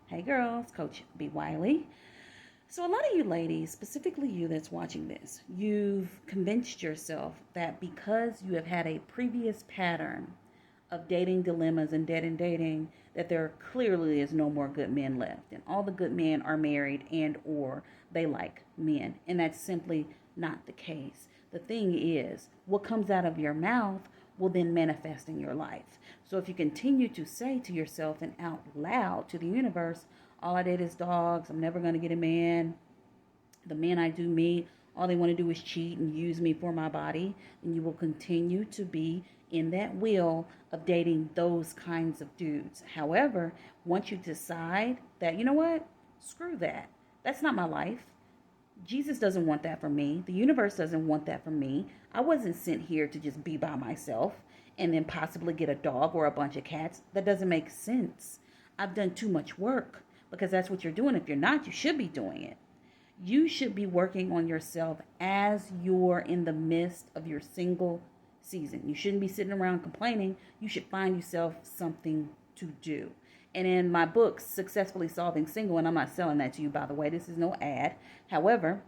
Hey girls, Coach B. Wiley. So, a lot of you ladies, specifically you that's watching this, you've convinced yourself that because you have had a previous pattern of dating dilemmas and dead in dating, that there clearly is no more good men left. And all the good men are married and or they like men. And that's simply not the case. The thing is, what comes out of your mouth will then manifest in your life. So if you continue to say to yourself and out loud to the universe, all I did is dogs, I'm never going to get a man, the men I do meet, all they want to do is cheat and use me for my body, and you will continue to be in that wheel of dating those kinds of dudes. However, once you decide that, you know what, screw that, that's not my life. Jesus doesn't want that for me. The universe doesn't want that for me. I wasn't sent here to just be by myself and then possibly get a dog or a bunch of cats. That doesn't make sense. I've done too much work because that's what you're doing. If you're not, you should be doing it. You should be working on yourself as you're in the midst of your single season. You shouldn't be sitting around complaining. You should find yourself something to do. And in my book, Successfully Solving Single, and I'm not selling that to you, by the way, this is no ad. However,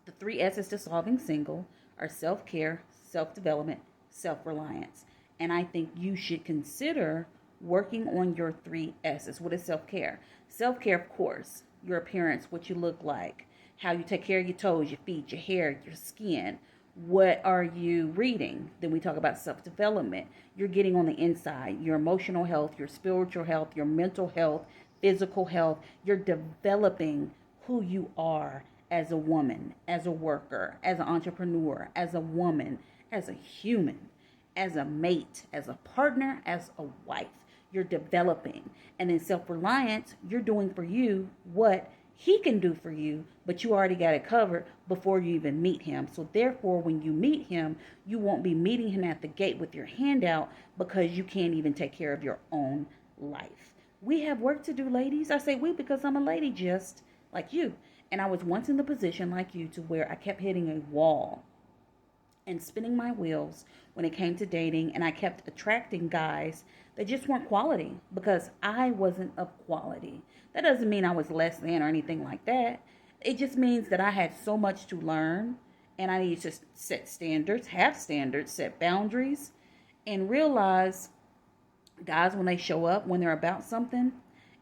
the 3 S's to solving single are self-care, self-development, self-reliance. And I think you should consider working on your 3 S's. What is self-care? Self-care, of course, your appearance, what you look like, how you take care of your toes, your feet, your hair, your skin. What are you reading? Then we talk about self-development. You're getting on the inside, your emotional health, your spiritual health, your mental health, physical health. You're developing who you are as a woman, as a worker, as an entrepreneur, as a woman, as a human, as a mate, as a partner, as a wife. You're developing. And in self-reliance, you're doing for you what he can do for you, but you already got it covered before you even meet him. So therefore, when you meet him, you won't be meeting him at the gate with your hand out because you can't even take care of your own life. We have work to do, ladies. I say we because I'm a lady just like you. And I was once in the position like you to where I kept hitting a wall and spinning my wheels when it came to dating, and I kept attracting guys that just weren't quality because I wasn't of quality. That doesn't mean I was less than or anything like that. It just means that I had so much to learn, and I needed to set standards, have standards, set boundaries, and realize guys, when they show up, when they're about something,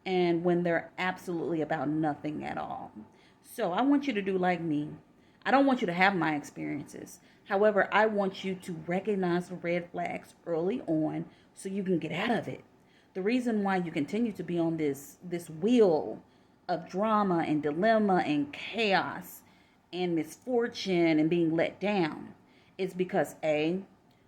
and when they're absolutely about nothing at all. So I want you to do like me. I don't want you to have my experiences. However, I want you to recognize the red flags early on so you can get out of it. The reason why you continue to be on this wheel of drama and dilemma and chaos and misfortune and being let down is because A,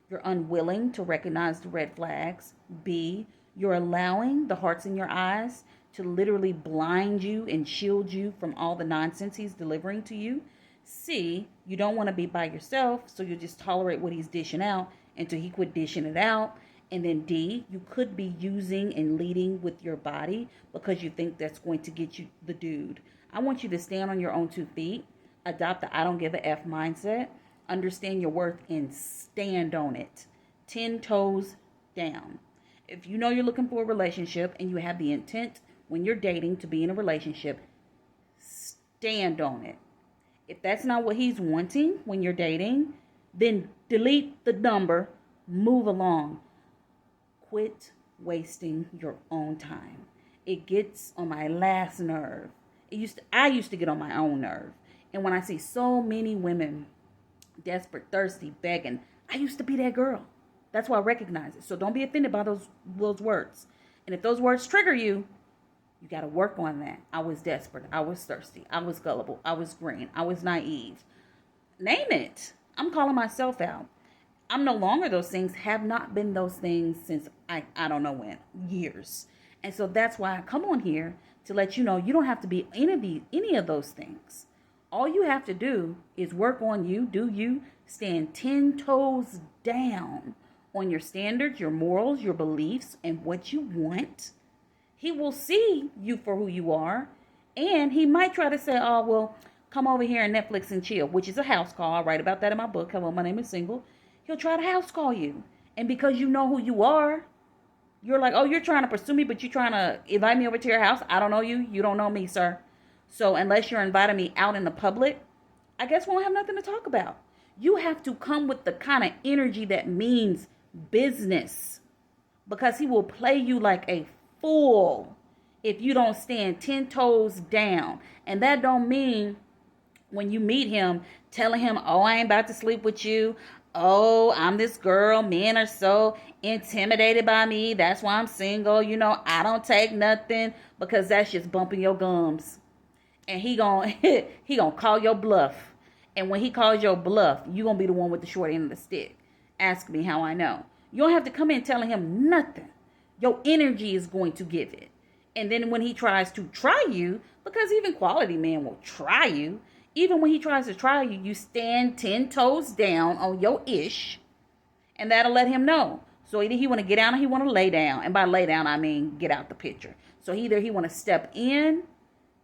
you're unwilling to recognize the red flags. B, you're allowing the hearts in your eyes to literally blind you and shield you from all the nonsense he's delivering to you. C, you don't want to be by yourself, so you just tolerate what he's dishing out until he quit dishing it out. And then D, you could be using and leading with your body because you think that's going to get you the dude. I want you to stand on your own 2 feet, adopt the I don't give a F mindset, understand your worth, and stand on it. 10 toes down. If you know you're looking for a relationship and you have the intent when you're dating to be in a relationship, stand on it. If that's not what he's wanting when you're dating, then delete the number, move along. Quit wasting your own time. It gets on my last nerve. I used to get on my own nerve. And when I see so many women desperate, thirsty, begging, I used to be that girl. That's why I recognize it. So don't be offended by those words. And if those words trigger you, you got to work on that. I was desperate. I was thirsty. I was gullible. I was green. I was naive. Name it. I'm calling myself out. I'm no longer those things, have not been those things since I don't know when, years. And so that's why I come on here to let you know you don't have to be any of those things. All you have to do is work on you, do you, stand 10 toes down on your standards, your morals, your beliefs, and what you want. He will see you for who you are. And he might try to say, oh, well, come over here and Netflix and chill, which is a house call. I write about that in my book. Hello, my name is Single. He'll try to house call you. And because you know who you are, You're like, oh, you're trying to pursue me, but you're trying to invite me over to your house. I don't know you. You don't know me, sir. So unless you're inviting me out in the public, I guess we won't have nothing to talk about. You have to come with the kind of energy that means business, because he will play you like a fool if you don't stand 10 toes down. And that don't mean when you meet him telling him, oh, I ain't about to sleep with you. Oh, I'm this girl. Men are so intimidated by me. That's why I'm single. You know, I don't take nothing, because that's just bumping your gums. And he gonna call your bluff. And when he calls your bluff, you gonna be the one with the short end of the stick. Ask me how I know. You don't have to come in telling him nothing. Your energy is going to give it. And then when he tries to try you, because even quality men will try you, even when he tries to try you, you stand 10 toes down on your ish, and that'll let him know. So either he want to get down or he want to lay down. And by lay down, I mean get out the picture. So either he want to step in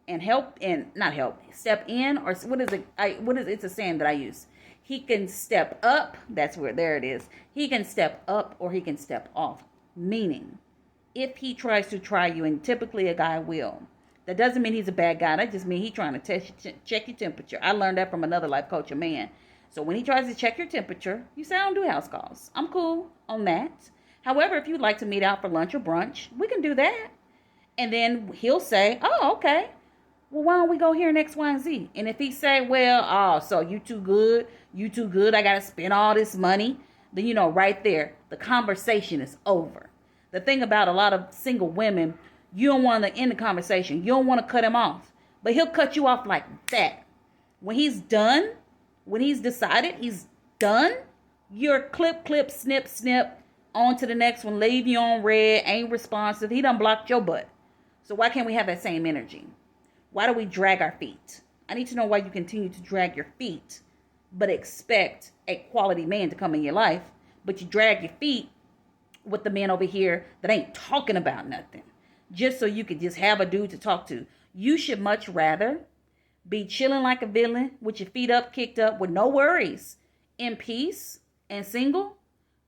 and help, and not help, step in, or what is it? It's a saying that I use. He can step up. That's where, there it is. He can step up or he can step off. Meaning, if he tries to try you, and typically a guy will, that doesn't mean he's a bad guy. That just means he's trying to check your temperature. I learned that from another life coach, a man. So when he tries to check your temperature, you say, I don't do house calls. I'm cool on that. However, if you'd like to meet out for lunch or brunch, we can do that. And then he'll say, oh, okay. Well, why don't we go here in X, Y, and Z? And if he say, well, oh, so you too good, I got to spend all this money, then, you know, right there, the conversation is over. The thing about a lot of single women, you don't want to end the conversation. You don't want to cut him off. But he'll cut you off like that. When he's done, when he's decided he's done, you're clip, snip, on to the next one, leave you on red, ain't responsive. He done blocked your butt. So why can't we have that same energy? Why do we drag our feet? I need to know why you continue to drag your feet, but expect a quality man to come in your life, but you drag your feet with the men over here that ain't talking about nothing, just so you could just have a dude to talk to. You should much rather be chilling like a villain with your feet up, kicked up, with no worries, in peace and single,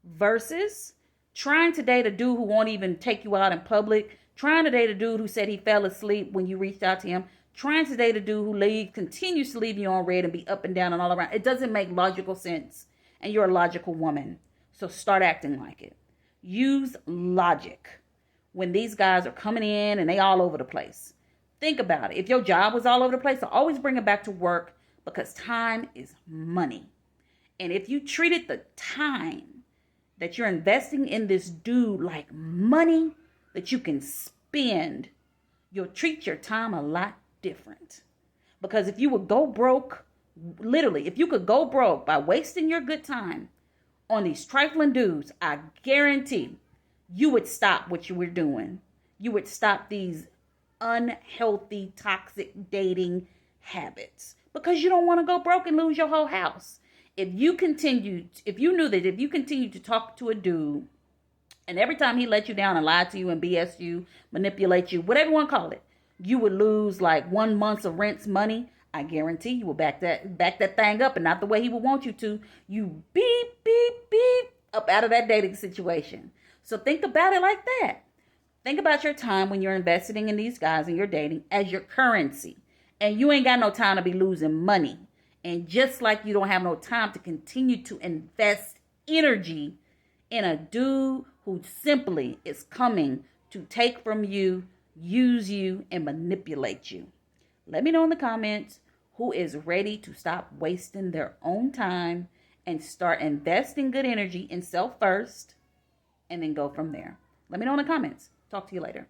versus trying to date a dude who won't even take you out in public, trying to date a dude who said he fell asleep when you reached out to him, trying to date a dude who continues to leave you on red and be up and down and all around. It doesn't make logical sense. And you're a logical woman. So start acting like it. Use logic when these guys are coming in and they all over the place. Think about it. If your job was all over the place, so always bring it back to work, because time is money. And if you treated the time that you're investing in this dude like money that you can spend, you'll treat your time a lot different. Because if you would go broke, literally, if you could go broke by wasting your good time on these trifling dudes, I guarantee you would stop what you were doing. You would stop these unhealthy, toxic dating habits, because you don't want to go broke and lose your whole house. If you knew that if you continue to talk to a dude, and every time he let you down and lied to you and BS you, manipulate you, whatever you want to call it, you would lose like 1 month's of rent's money, I guarantee you will back that thing up, and not the way he would want you to. You beep up out of that dating situation. So think about it like that. Think about your time when you're investing in these guys and you're dating as your currency. And you ain't got no time to be losing money. And just like you don't have no time to continue to invest energy in a dude who simply is coming to take from you, use you, and manipulate you. Let me know in the comments who is ready to stop wasting their own time and start investing good energy in self first, and then go from there. Let me know in the comments. Talk to you later.